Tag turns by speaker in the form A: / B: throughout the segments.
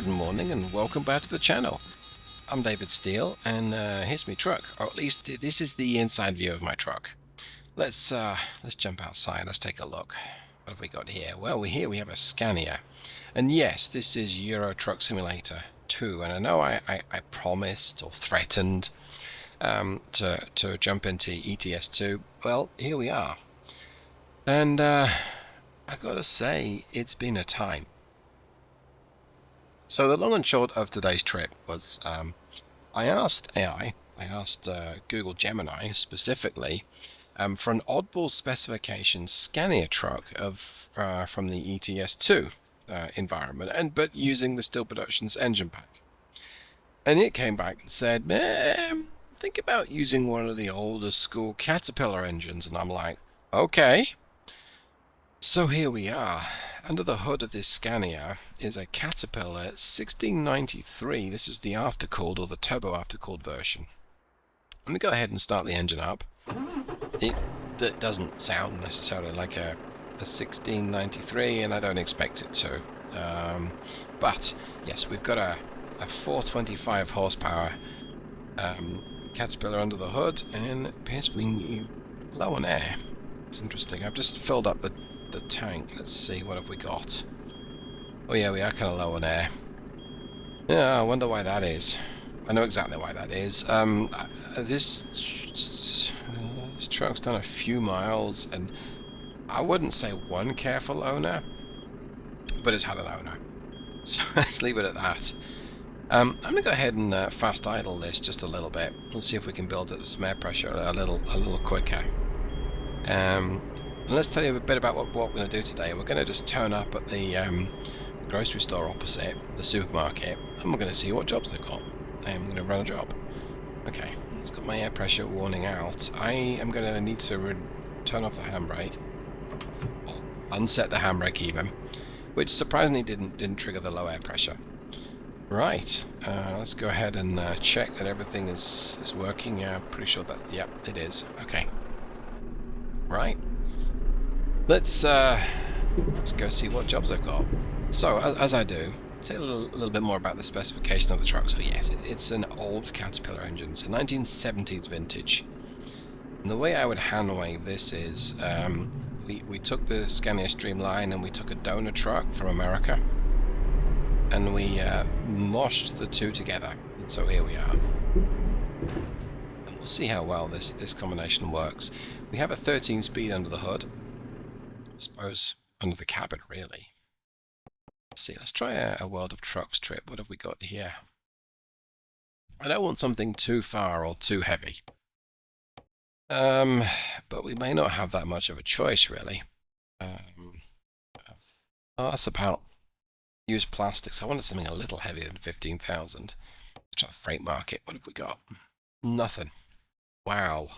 A: Good morning and welcome back to the channel. I'm David Steele and here's my truck, or at least this is the inside view of my truck. Let's jump outside, let's take a look. What have we got here? Well, here we have a Scania. And yes, this is Euro Truck Simulator 2, and I know I promised or threatened to jump into ETS2. Well, here we are. And I gotta say, it's been a time. So the long and short of today's trip was I asked AI, Google Gemini specifically, for an oddball specification Scania truck of from the ETS2 environment, but using the Steele Productions Engine Pack. And it came back and said, think about using one of the older school Caterpillar engines. And I'm like, okay. So here we are. Under the hood of this Scania is a Caterpillar 1693. This is the aftercooled or the turbo aftercooled version. Let me go ahead and start the engine up. It doesn't sound necessarily like a 1693, and I don't expect it to. But yes, we've got a 425 horsepower Caterpillar under the hood, and it appears to be low on air. It's interesting. I've just filled up the tank. Let's see, what have we got? Oh yeah, we are kind of low on air. Yeah, I wonder why that is. I know exactly why that is. This truck's done a few miles, and I wouldn't say one careful owner, but it's had an owner. So let's leave it at that. I'm going to go ahead and fast idle this just a little bit. Let's see if we can build up some air pressure a little quicker. And let's tell you a bit about what we're going to do today. We're going to just turn up at the grocery store opposite the supermarket, and we're going to see what jobs they've got. I'm going to run a job. Okay, it's got my air pressure warning out. I am going to need to turn off the handbrake, or unset the handbrake even, which surprisingly didn't trigger the low air pressure. Right, let's go ahead and check that everything is working. Yeah, I'm pretty sure that, yep, it is. Okay. Right. Let's go see what jobs I've got. So, as I do, say a little bit more about the specification of the truck. So yes, it's an old Caterpillar engine. It's a 1970s vintage. And the way I would hand wave this is, we took the Scania Streamline and we took a donor truck from America, and we moshed the two together. And so here we are. And we'll see how well this combination works. We have a 13 speed under the hood. I suppose under the cabin, really. Let's see, let's try a World of Trucks trip. What have we got here? I don't want something too far or too heavy. But we may not have that much of a choice, really. That's about used plastics. I wanted something a little heavier than 15,000. Try the freight market. What have we got? Nothing. Wow.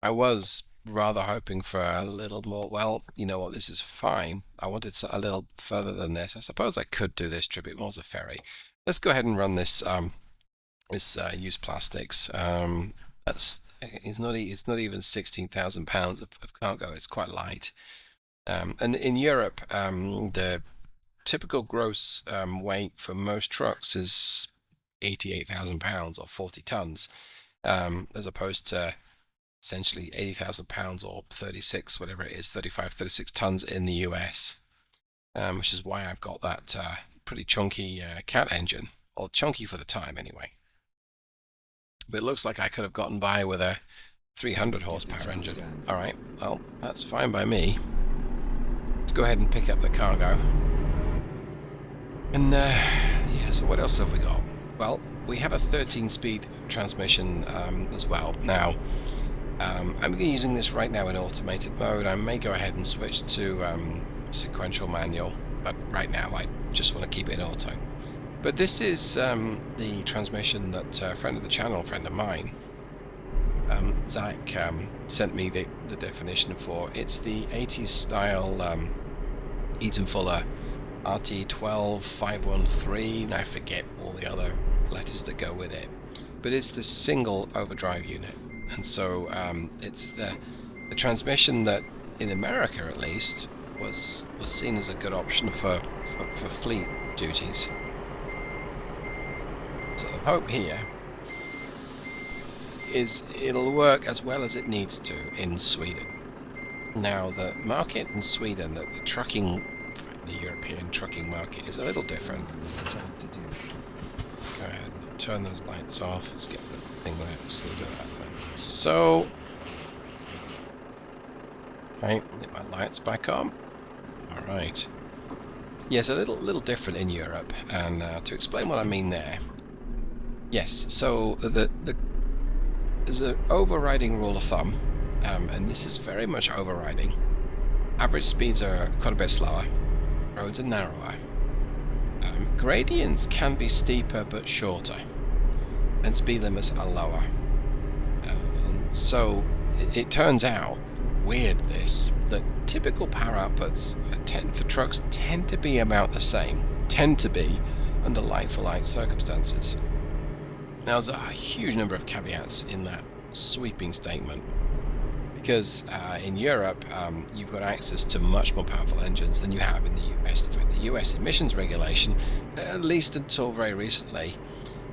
A: I was rather hoping for a little more. Well, you know what, this is fine. I wanted a little further than this. I suppose I could do this trip. It was a ferry. Let's go ahead and run this used plastics. It's not even 16,000 pounds of cargo. It's quite light. And in Europe, the typical gross weight for most trucks is 88,000 pounds or 40 tons, as opposed to essentially 80,000 pounds or 36, whatever it is, 35, 36 tons in the US, which is why I've got that pretty chunky cat engine, or chunky for the time anyway. But it looks like I could have gotten by with a 300 horsepower engine. Alright, well, that's fine by me. Let's go ahead and pick up the cargo. And yeah, so what else have we got? Well, we have a 13-speed transmission as well. Now, I'm using this right now in automated mode. I may go ahead and switch to sequential manual, but right now I just want to keep it in auto. But this is the transmission that a friend of the channel, friend of mine, Zach, sent me the definition for. It's the 80s style Eaton Fuller RT12513, and I forget all the other letters that go with it. But it's the single overdrive unit. and so it's the transmission that, in America at least, was seen as a good option for fleet duties. So the hope here is it'll work as well as it needs to in Sweden. Now, the market in Sweden, the trucking, the European trucking market, is a little different. Go ahead and turn those lights off. Let's get the thing where it's do that. So, okay, get my lights back on. All right. Yes, a little different in Europe, and to explain what I mean there. Yes, so there's an overriding rule of thumb, and this is very much overriding. Average speeds are quite a bit slower. Roads are narrower. Gradients can be steeper but shorter, and speed limits are lower. So it turns out, weird this, that typical power outputs for trucks tend to be about the same, under like-for-like circumstances. Now, there's a huge number of caveats in that sweeping statement, because in Europe you've got access to much more powerful engines than you have in the US. In fact, the US emissions regulation, at least until very recently,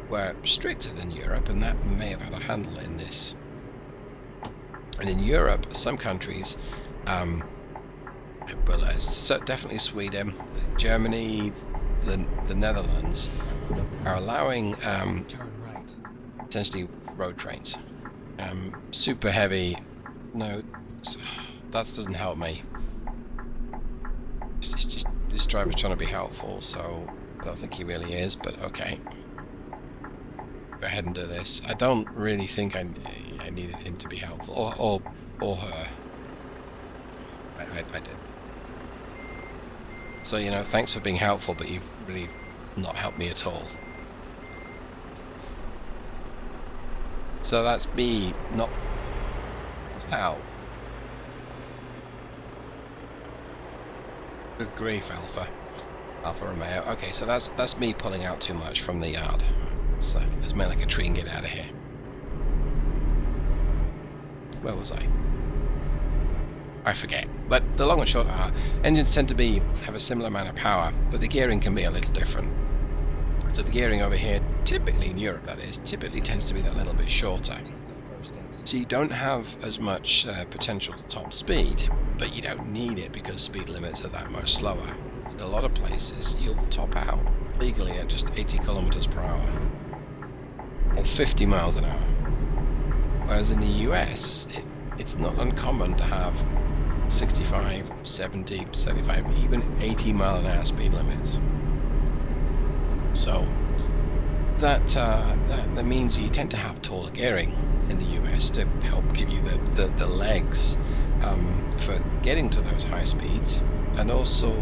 A: were stricter than Europe, and that may have had a handle in this. And in Europe, some countries, well, definitely Sweden, Germany, the Netherlands, are allowing essentially road trains. Super heavy. No, that doesn't help me. This driver's trying to be helpful, so I don't think he really is, but okay. Go ahead and do this. I don't really think I needed him to be helpful, or her. I did. So, you know, thanks for being helpful, but you've really not helped me at all. So that's me not... Ow. Good grief, Alpha Romeo. Okay, so that's me pulling out too much from the yard. Let's make like a tree and get out of here. Where was I? I forget. But the long and short are, engines tend to have a similar amount of power, but the gearing can be a little different. So the gearing over here, typically in Europe that is, typically tends to be that little bit shorter. So you don't have as much potential top speed, but you don't need it because speed limits are that much slower. In a lot of places, you'll top out legally at just 80 kilometers per hour, or 50 miles an hour. Whereas in the US, it's not uncommon to have 65, 70, 75, even 80 mile an hour speed limits. So that means you tend to have taller gearing in the US to help give you the legs for getting to those high speeds, and also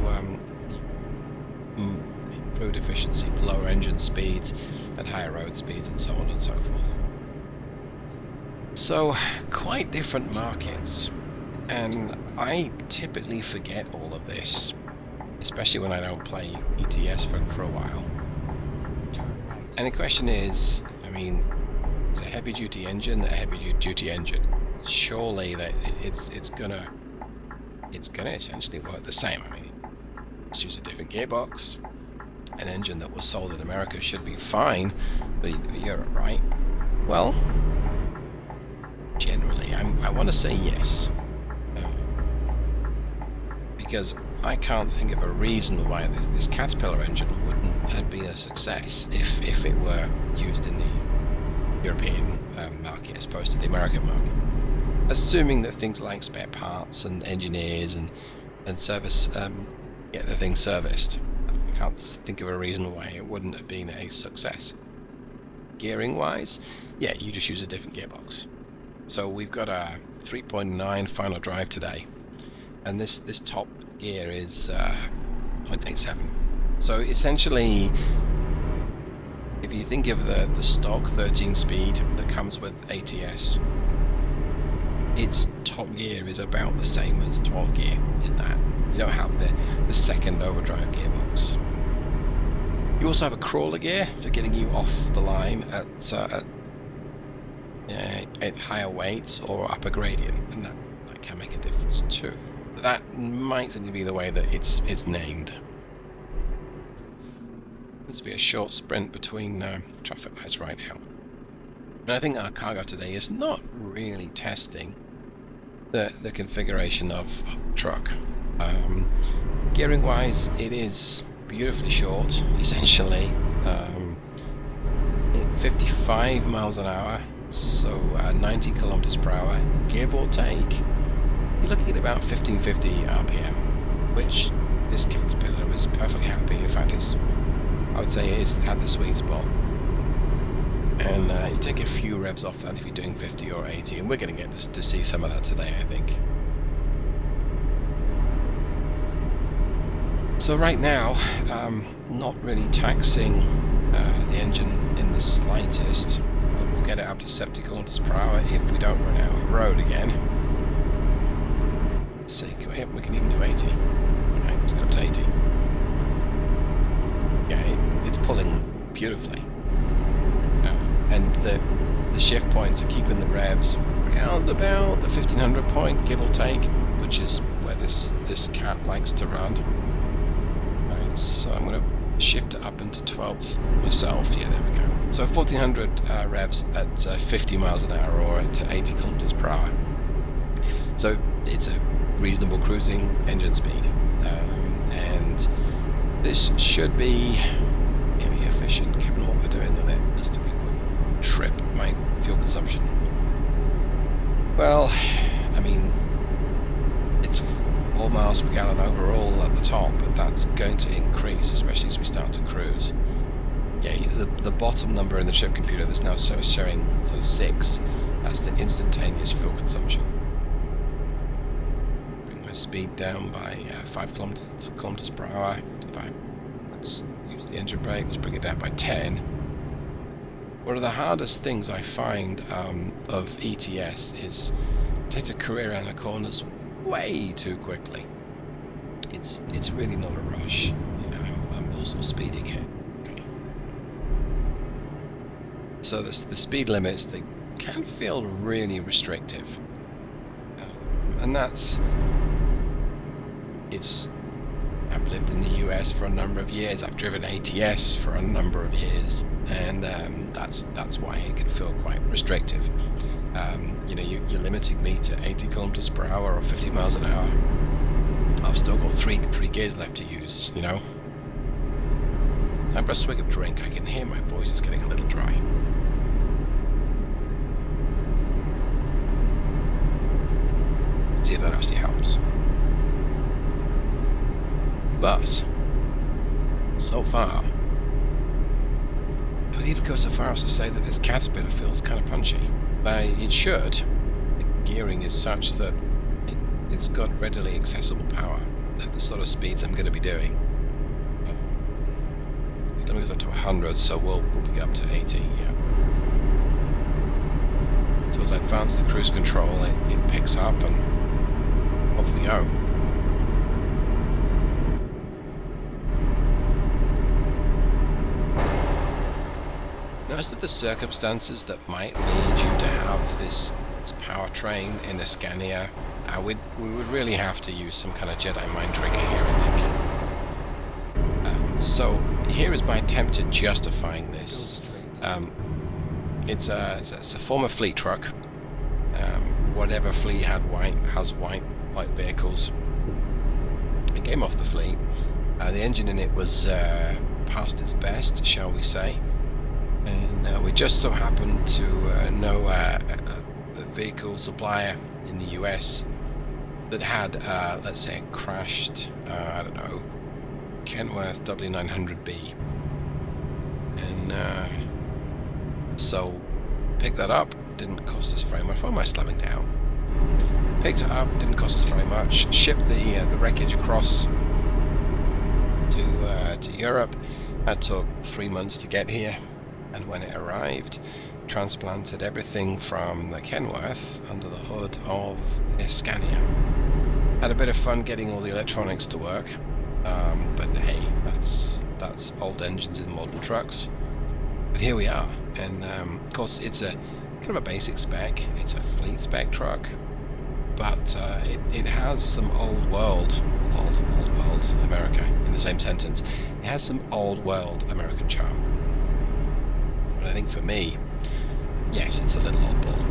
A: improved efficiency, lower engine speeds at higher road speeds, and so on and so forth. So quite different markets, and I typically forget all of this, especially when I don't play ETS for a while. And the question is, I mean, it's a heavy-duty engine, surely that it's gonna essentially work the same. I mean, let's use a different gearbox. An engine that was sold in America should be fine for Europe, right? Well, generally, I want to say yes, because I can't think of a reason why this Caterpillar engine wouldn't have been a success if it were used in the European market as opposed to the American market. Assuming that things like spare parts and engineers and service get the thing serviced, I can't think of a reason why it wouldn't have been a success. Gearing wise, yeah, you just use a different gearbox. So we've got a 3.9 final drive today, and this top gear is 0.87. So essentially, if you think of the stock 13 speed that comes with ATS, its top gear is about the same as 12th gear in that you don't have the second overdrive gearbox. You also have a crawler gear for getting you off the line at at higher weights or upper gradient, and that can make a difference too. That might simply be the way that it's named. This will be a short sprint between traffic lights right now. And I think our cargo today is not really testing the configuration of the truck. Gearing wise, it is beautifully short, essentially. 55 miles an hour, so 90 kilometers per hour, give or take. You're looking at about 1550 RPM, which this Caterpillar is perfectly happy. In fact, I would say it's at the sweet spot. And you take a few revs off that if you're doing 50 or 80, and we're going to get to see some of that today, I think. So right now, not really taxing the engine in the slightest, but we'll get it up to 70 kilometers per hour if we don't run out of road again. Let's see, we can even do 80. Right, let's get up to 80. Yeah, it's pulling beautifully. And the shift points are keeping the revs around about the 1500 point, give or take, which is where this cat likes to run. Right, so I'm going to shift it up into 12th myself. Yeah, there we go. So 1400 revs at 50 miles an hour or at 80 kilometers per hour. So it's a reasonable cruising engine speed, and this should be pretty efficient given what we're doing with it. Let's take a quick trip my fuel consumption. Well, I mean, it's 4 miles per gallon overall at the top, but that's going to increase, especially as we start to cruise. Yeah, the bottom number in the trip computer that's now showing sort of 6. That's the instantaneous fuel consumption. Bring my speed down by 5 kilometers per hour. Let's use the engine brake. Let's bring it down by 10. One of the hardest things I find of ETS is it takes a career around the corners way too quickly. It's really not a rush. You know, I'm also speeding here. Okay. So the speed limits, they can feel really restrictive, and I've lived in the US for a number of years. I've driven ATS for a number of years, and that's why it can feel quite restrictive. You know, you're limiting me to 80 kilometers per hour or 50 miles an hour. I've still got three gears left to use. You know. Time for a swig of drink. I can hear my voice is getting a little dry. See if that actually helps. But so far, I would even go so far as to say that this Caterpillar feels kind of punchy. It should. The gearing is such that it's got readily accessible power at the sort of speeds I'm going to be doing. It only goes up to 100, so we'll get up to 80. Yeah. So as I advance the cruise control, it picks up, and off we go. Now, as to the circumstances that might lead you to have this powertrain in a Scania, we would really have to use some kind of Jedi mind trick here, I think. So here is my attempt to justifying this. It's a former fleet truck. Whatever fleet has white vehicles. It came off the fleet. The engine in it was past its best, shall we say. And we just so happened to know a vehicle supplier in the US that had, let's say, a crashed, I don't know, Kenworth W900B. And so picked that up, didn't cost us very much. Why am I slamming down? Picked it up, didn't cost us very much. Shipped the wreckage across to Europe. That took 3 months to get here. And when it arrived, transplanted everything from the Kenworth under the hood of a Scania. Had a bit of fun getting all the electronics to work, but hey, that's old engines in modern trucks. But here we are, and of course it's a kind of a basic spec. It's a fleet spec truck, but it has some old world America in the same sentence. It has some old world American charm. And I think for me, yes, it's a little oddball.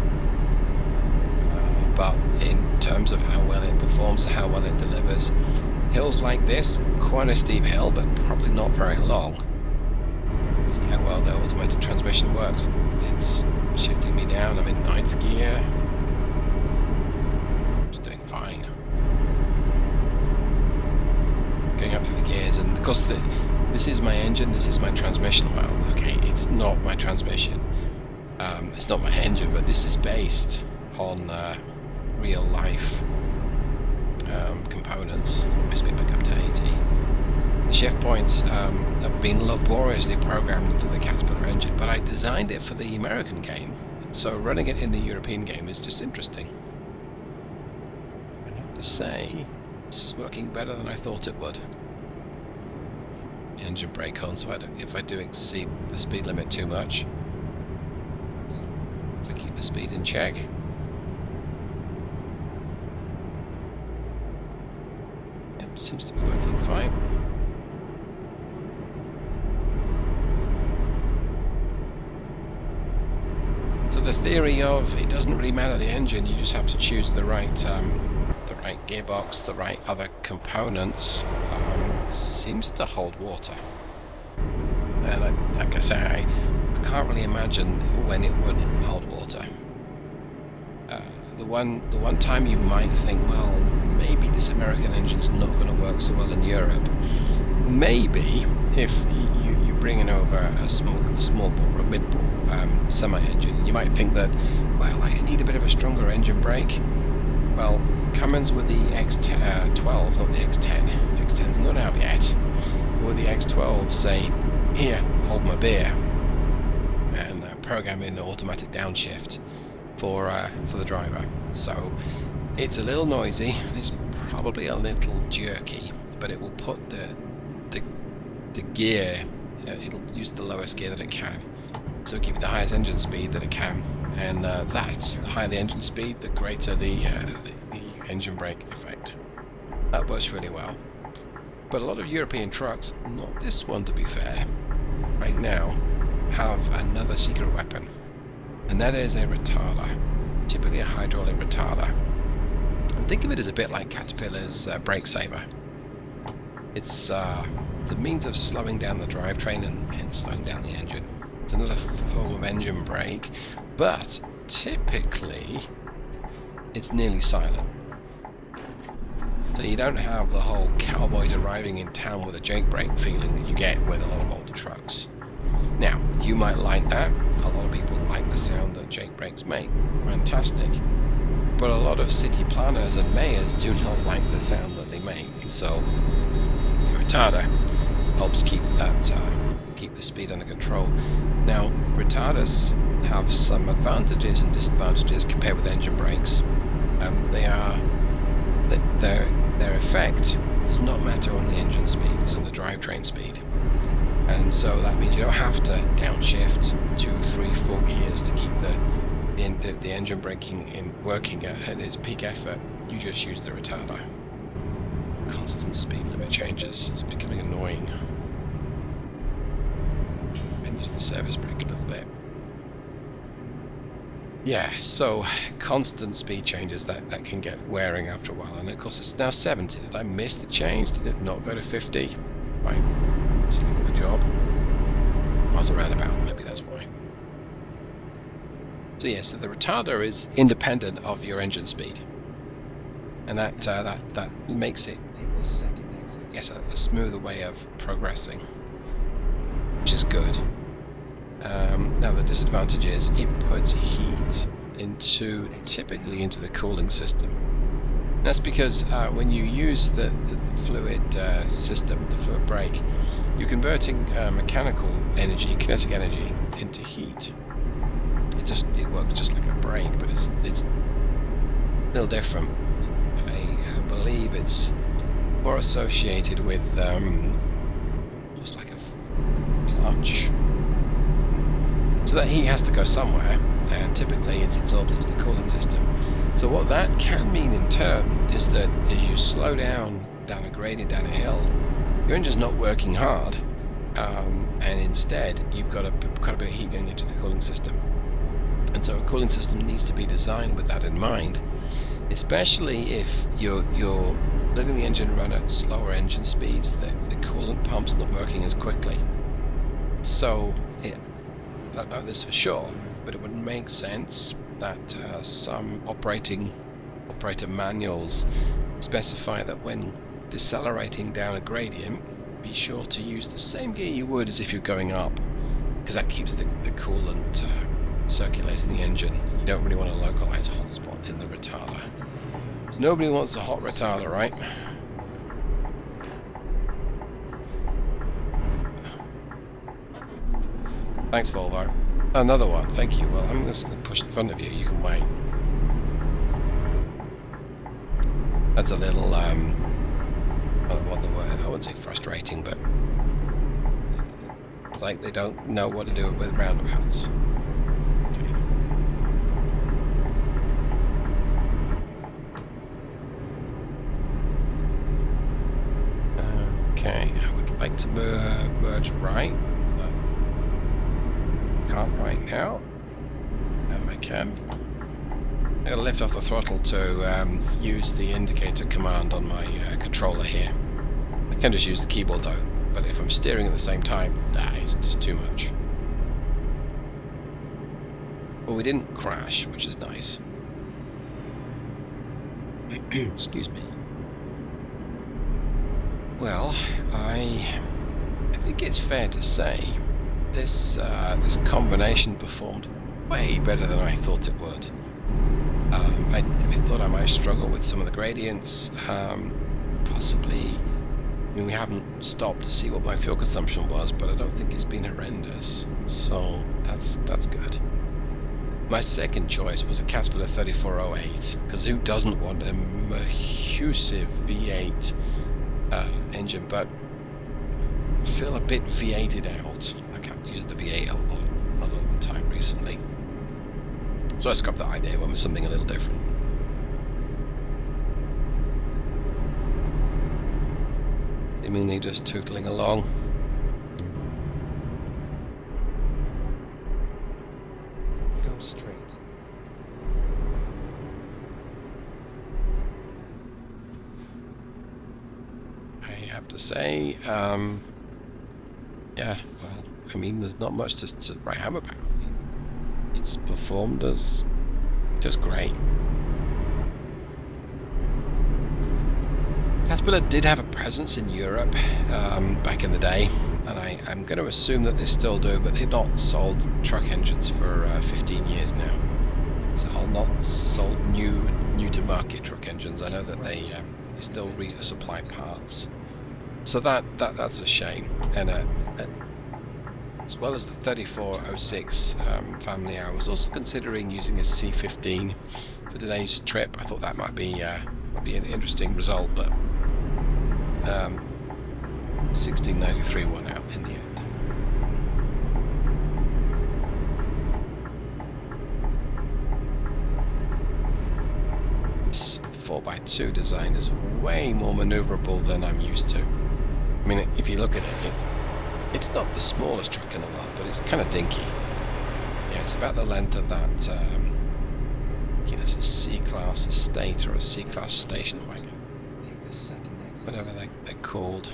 A: But in terms of how well it performs, how well it delivers, hills like this, quite a steep hill, but probably not very long. See how well the automated transmission works. It's shifting me down. I'm in 9th gear. It's doing fine. Going up through the gears, and of course this is my engine, this is my transmission. Well, okay, it's not my transmission. It's not my engine, but this is based on real life components. My speed back up to 80. The shift points have been laboriously programmed into the Caterpillar engine, but I designed it for the American game, so running it in the European game is just interesting. I have to say, this is working better than I thought it would. Engine brake on, so if I do exceed the speed limit too much, if I keep the speed in check. Yep, seems to be working fine. So the theory of it doesn't really matter the engine, you just have to choose the right gearbox, the right other components, seems to hold water. And like I say, I can't really imagine when it wouldn't hold water. The one time you might think, well, maybe this American engine's not going to work so well in Europe. Maybe if you bring in over a small bore or a mid bore semi-engine, you might think that, well, I need a bit of a stronger engine brake. Well, Cummins with the X12, not the X10. X10's not out yet. But with the X12, say, here, hold my beer, and program in automatic downshift for the driver. So it's a little noisy, and it's probably a little jerky, but it will put the gear. It'll use the lowest gear that it can, so it'll give you the highest engine speed that it can, and that's the higher the engine speed, the greater the engine brake effect. That works really well. But a lot of European trucks, not this one to be fair, right now, have another secret weapon, and that is a retarder, typically a hydraulic retarder. And think of it as a bit like Caterpillar's brake saver. It's the means of slowing down the drivetrain and hence slowing down the engine. It's another form of engine brake, but typically it's nearly silent. So you don't have the whole cowboys arriving in town with a jake brake feeling that you get with a lot of older trucks. Now, you might like that. A lot of people like the sound that jake brakes make. Fantastic. But a lot of city planners and mayors do not like the sound that they make. So, your retarder helps keep the speed under control. Now, retarders have some advantages and disadvantages compared with engine brakes. Their effect does not matter on the engine speed, it's on the drivetrain speed. And so that means you don't have to downshift 2, 3, 4 gears to keep the engine braking working at its peak effort. You just use the retarder. Constant speed limit changes. It's becoming annoying. And use the service brake a little bit. Yeah, so constant speed changes that can get wearing after a while, and of course it's now 70. Did I miss the change? Did it not go to 50? Right, let's look at the job. I was around about, maybe that's why. So yeah, so the retarder is independent of your engine speed, and that makes it, yes, a smoother way of progressing, which is good. Now the disadvantage is it puts heat typically into the cooling system. And that's because when you use the fluid system, the fluid brake, you're converting mechanical energy, kinetic energy, into heat. It works just like a brake, but it's a little different. I believe it's more associated with almost like a clutch. So that heat has to go somewhere, and typically it's absorbed into the cooling system. So what that can mean in turn is that as you slow down a gradient, down a hill, your engine's not working hard, and instead you've got quite a bit of heat going into the cooling system. And so a cooling system needs to be designed with that in mind, especially if you're letting the engine run at slower engine speeds. The coolant pump's not working as quickly. So I don't know this for sure, but it would make sense that some operator manuals specify that when decelerating down a gradient, be sure to use the same gear you would as if you're going up, because that keeps the coolant circulating the engine. You don't really want to localize a hot spot in the retarder. Nobody wants a hot retarder, right? Thanks, Volvo. Another one, thank you. Well, I'm just going to push in front of you. You can wait. That's a little, I don't know what the word, I wouldn't say frustrating, but it's like they don't know what to do with roundabouts. Okay, I would like to merge right. Can't right now. I can. I'm going to lift off the throttle to use the indicator command on my controller here. I can just use the keyboard though, but if I'm steering at the same time, that is just too much. Well, we didn't crash, which is nice. Excuse me. Well, I think it's fair to say this combination performed way better than I thought it would. I thought I might struggle with some of the gradients, possibly. I mean, we haven't stopped to see what my fuel consumption was, but I don't think it's been horrendous, so that's good. My second choice was a Caterpillar 3408, because who doesn't want a massive V8 engine, but I feel a bit V8'd out. I can't use the V8 a lot of the time recently. So I scrapped that idea, went with something a little different. Seemingly just tootling along.
B: Go straight.
A: I have to say, yeah, well, I mean, there's not much to write home about. It's performed as just great. Caterpillar did have a presence in Europe back in the day, and I'm going to assume that they still do, but they've not sold truck engines for 15 years now. So not sold new to market truck engines. I know that they still supply parts. So that's a shame. And as well as the 3406 family, I was also considering using a C15 for today's trip. I thought that might be an interesting result, but 1693 won out in the end. This 4x2 design is way more maneuverable than I'm used to. I mean, if you look at it, it's not the smallest truck in the world, but it's kind of dinky. Yeah, it's about the length of that, it's a C-Class estate or a C-Class station wagon. Whatever they're called.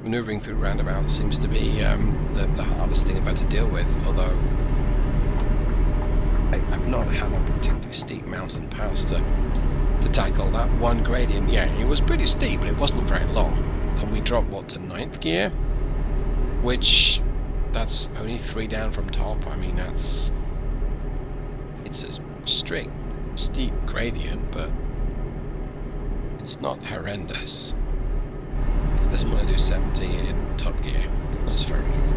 A: Maneuvering through roundabouts seems to be the hardest thing about to deal with, although I've not had a particularly steep mountain pass to tackle. That one gradient, yeah, it was pretty steep, but it wasn't very long. And we dropped, what, to 9th gear? Which, that's only 3 down from top. I mean, it's a strict, steep gradient, but it's not horrendous. It doesn't want to do 70 in top gear. That's fair enough.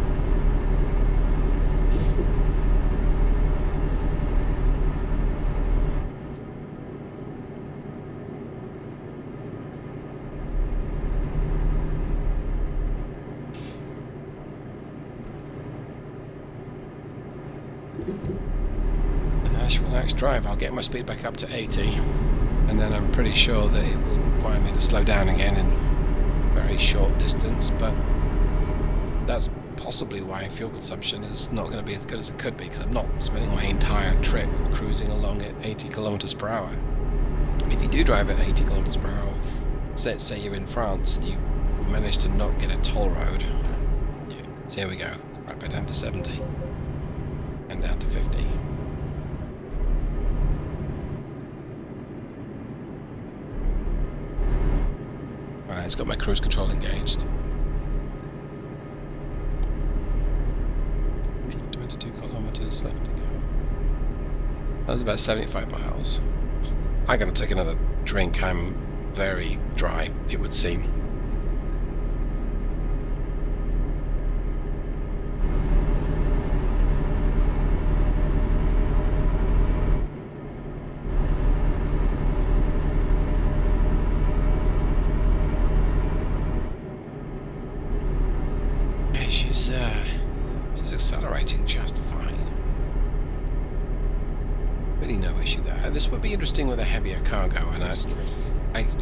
A: A nice relaxed drive. I'll get my speed back up to 80, and then I'm pretty sure that it will require me to slow down again in very short distance, but that's possibly why fuel consumption is not going to be as good as it could be, because I'm not spending my entire trip cruising along at 80 kilometers per hour. If you do drive at 80 kilometers per hour, say you're in France and you manage to not get a toll road, so here we go, right back down to 70 and down to 50. Right, it's got my cruise control engaged. 122 kilometers left to go. That was about 75 miles. I gotta take another drink. I'm very dry, it would seem. She's accelerating just fine. Really no issue there. This would be interesting with a heavier cargo, and I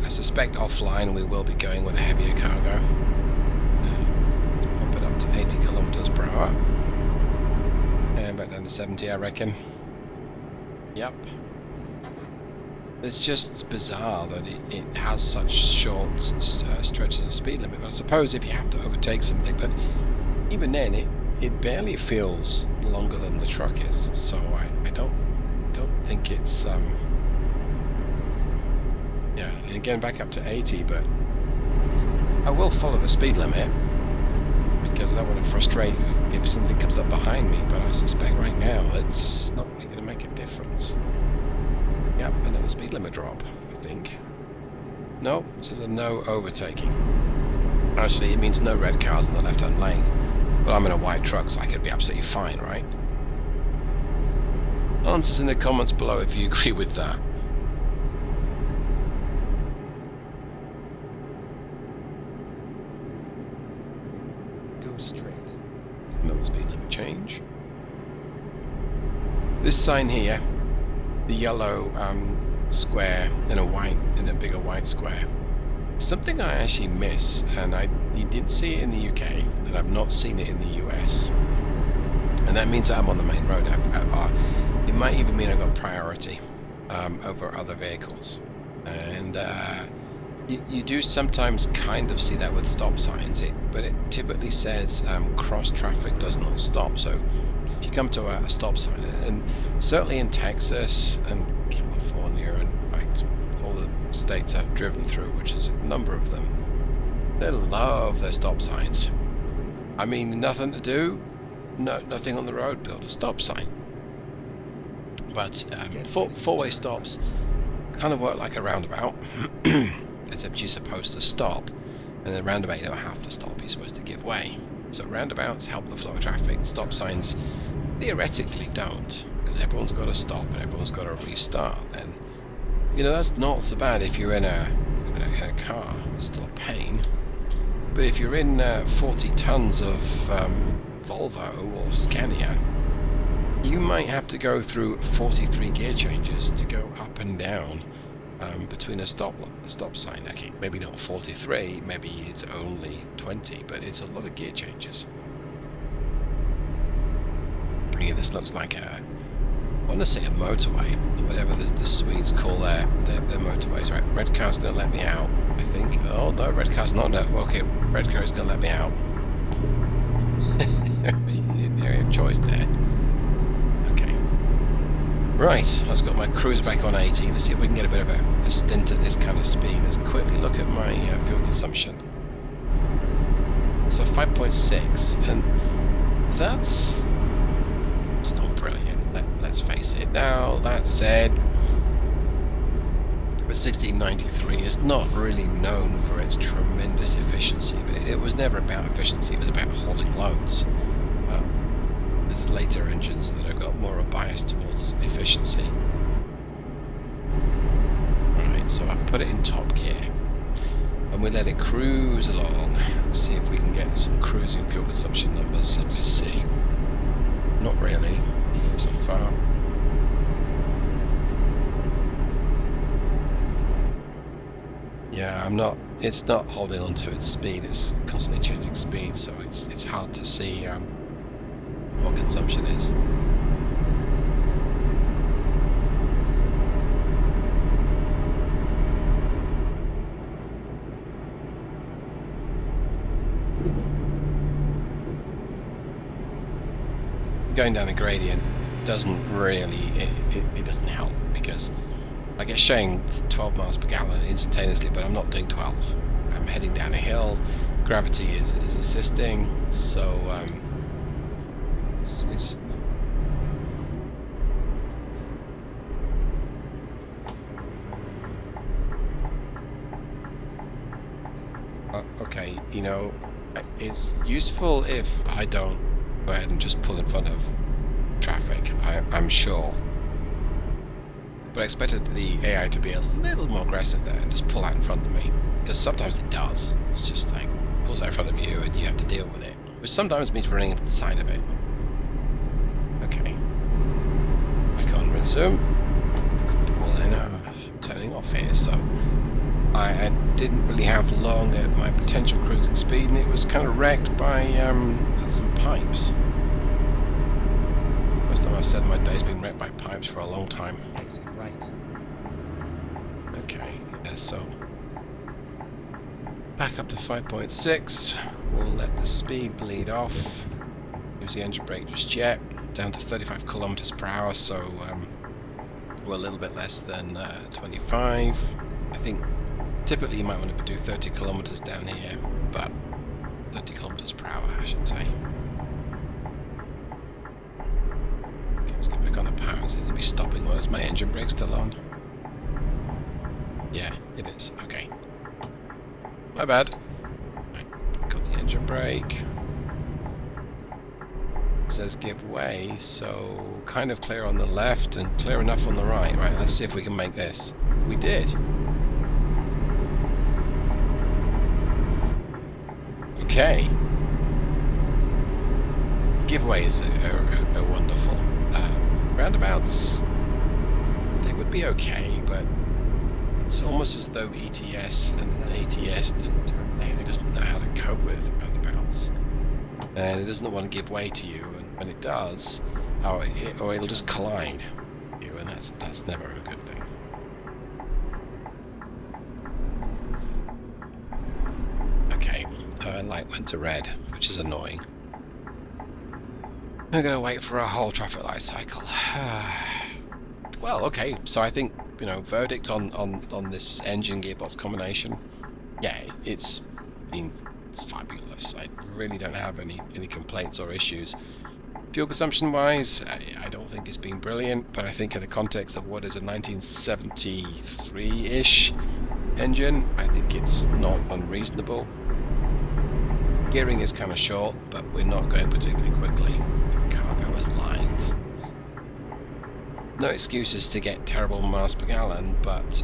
A: suspect offline we will be going with a heavier cargo. Pump it up to 80 kilometers per hour. And back down to 70, I reckon. Yep. It's just bizarre that it has such short stretches of speed limit. But I suppose if you have to overtake something, but even then it barely feels longer than the truck is. So I don't think it's yeah, and again back up to 80, but I will follow the speed limit because I don't want to frustrate you if something comes up behind me, but I suspect right now it's not really going to make a difference. Yep, another speed limit drop, I think. No, it says a no overtaking. Actually, it means no red cars in the left-hand lane, but I'm in a white truck, so I could be absolutely fine, right? Answers in the comments below if you agree with that.
B: Go straight.
A: Another speed limit change. This sign here, the yellow square in a bigger white square, something I actually miss, and you did see it in the UK, and I've not seen it in the US, and that means that I'm on the main road. It might even mean I've got priority over other vehicles, and you do sometimes kind of see that with stop signs, but it typically says cross traffic does not stop. So if you come to a stop sign, and certainly in Texas and California, and in fact all the states I've driven through, which is a number of them, they love their stop signs. I mean, nothing to do, nothing on the road, build a stop sign. But four-way stops kind of work like a roundabout, except you're supposed to stop, and a roundabout you don't have to stop, you're supposed to give way. So roundabouts help the flow of traffic, stop signs theoretically don't, because everyone's got to stop and everyone's got to restart. And you know, that's not so bad if you're in a car, it's still a pain. But if you're in 40 tons of Volvo or Scania, you might have to go through 43 gear changes to go up and down between a stop sign. Okay, maybe not 43, maybe it's only 20, but it's a lot of gear changes. Yeah, this looks like I want to say a motorway, or whatever the Swedes call their motorways. Right, red car's going to let me out, I think. Oh no, red car's not. No, okay, red car is going to let me out. Area of choice there. Right, I've got my cruise back on 80. Let's see if we can get a bit of a stint at this kind of speed. Let's quickly look at my fuel consumption. So 5.6, and that's still brilliant, let's face it. Now, that said, the 1693 is not really known for its tremendous efficiency, but it was never about efficiency, it was about hauling loads. There's later engines that have got more of a bias towards efficiency. Alright, so I put it in top gear and we let it cruise along. Let's see if we can get some cruising fuel consumption numbers. Let me see. Not really. so far. Yeah, it's not holding on to its speed, it's constantly changing speed, so it's hard to see what consumption is. Going down a gradient doesn't really, it doesn't help, because I get showing 12 miles per gallon instantaneously, but I'm not doing 12. I'm heading down a hill, gravity is assisting, so it's okay, you know, it's useful if I don't go ahead and just pull in front of traffic, I'm sure. But I expected the AI to be a little more aggressive there and just pull out in front of me. Because sometimes it does. It's just like, pulls out in front of you and you have to deal with it. Which sometimes means running into the side of it. Okay. Back on resume. Let's pull in, turning off here, so... I didn't really have long at my potential cruising speed, and it was kind of wrecked by some pipes. First time I've said my day's been wrecked by pipes for a long time.
B: Exit right.
A: Okay, yeah, so back up to 5.6. We'll let the speed bleed off. Use the engine brake just yet. Down to 35 kilometers per hour, so we're a little bit less than 25. I think typically you might want to do 30 kilometers down here, but 30 kilometers per hour, I should say. Okay, let's get back on the power. Seems to be stopping. Well, is my engine brake still on? Yeah, it is. Okay. My bad. Right, got the engine brake. It says give way, so kind of clear on the left and clear enough on the right. Right, let's see if we can make this. We did. Okay. Giveaways are wonderful. Roundabouts, they would be okay, but it's almost as though ETS and ATS doesn't know how to cope with roundabouts. And it doesn't want to give way to you, and when it does, or it'll just collide you, and that's never a good thing. Okay. Light went to red, which is annoying. I'm gonna wait for a whole traffic light cycle. Well, okay, so I think, you know, verdict on this engine gearbox combination. Yeah, it's been fabulous. I really don't have any complaints or issues. Fuel consumption wise, I don't think it's been brilliant, but I think in the context of what is a 1973-ish engine, I think it's not unreasonable. Gearing is kind of short, but we're not going particularly quickly. The cargo is light. No excuses to get terrible miles per gallon, but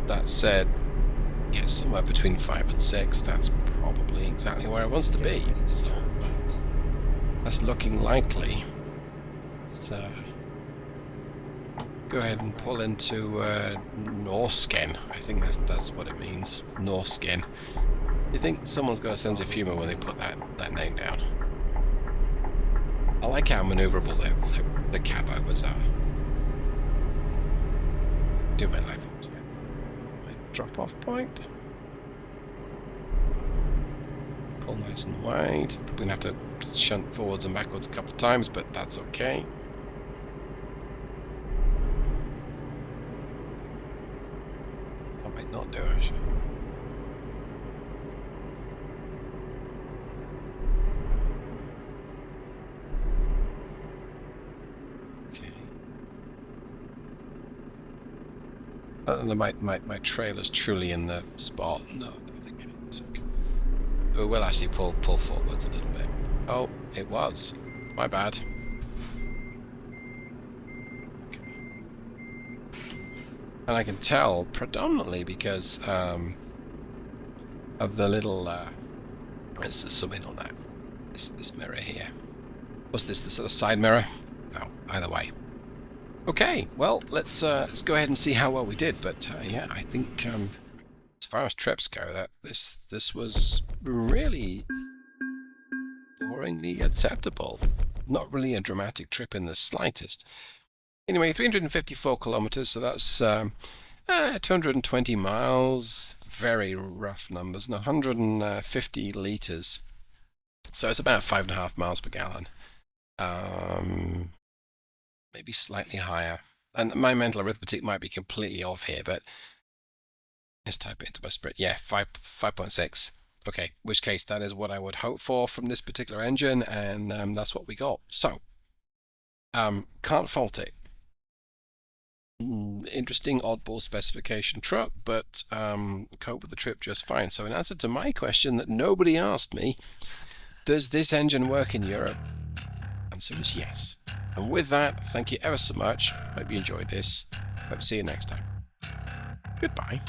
A: that said, yeah, somewhere between 5 and 6, that's probably exactly where it wants to be. So that's looking likely. So go ahead and pull into Norsken. I think that's what it means. Norsken. You think someone's got a sense of humour when they put that name down. I like how manoeuvrable the cab overs are. Do my life once again. My drop off point. Pull nice and wide. Probably gonna have to shunt forwards and backwards a couple of times, but that's okay. I might not do actually. My trailer's truly in the spot. No, I don't think it is. Okay. We'll actually pull forwards a little bit. Oh, it was. My bad. Okay. And I can tell predominantly because of the little. Let's zoom in on that. This mirror here. What's this? The sort of side mirror? No, either way. Okay, well, let's go ahead and see how well we did. But yeah, I think as far as trips go, that this was really boringly acceptable. Not really a dramatic trip in the slightest. Anyway, 354 kilometers, so that's 220 miles, very rough numbers, and 150 liters. So it's about 5.5 miles per gallon. Maybe slightly higher. And my mental arithmetic might be completely off here, but let's type it into my spread. Yeah, 5.6. Okay, which case that is what I would hope for from this particular engine, and that's what we got. So, can't fault it. Interesting oddball specification truck, but cope with the trip just fine. So in answer to my question that nobody asked me, does this engine work in Europe? Answer is yes. And with that, thank you ever so much. Hope you enjoyed this. Hope to see you next time. Goodbye.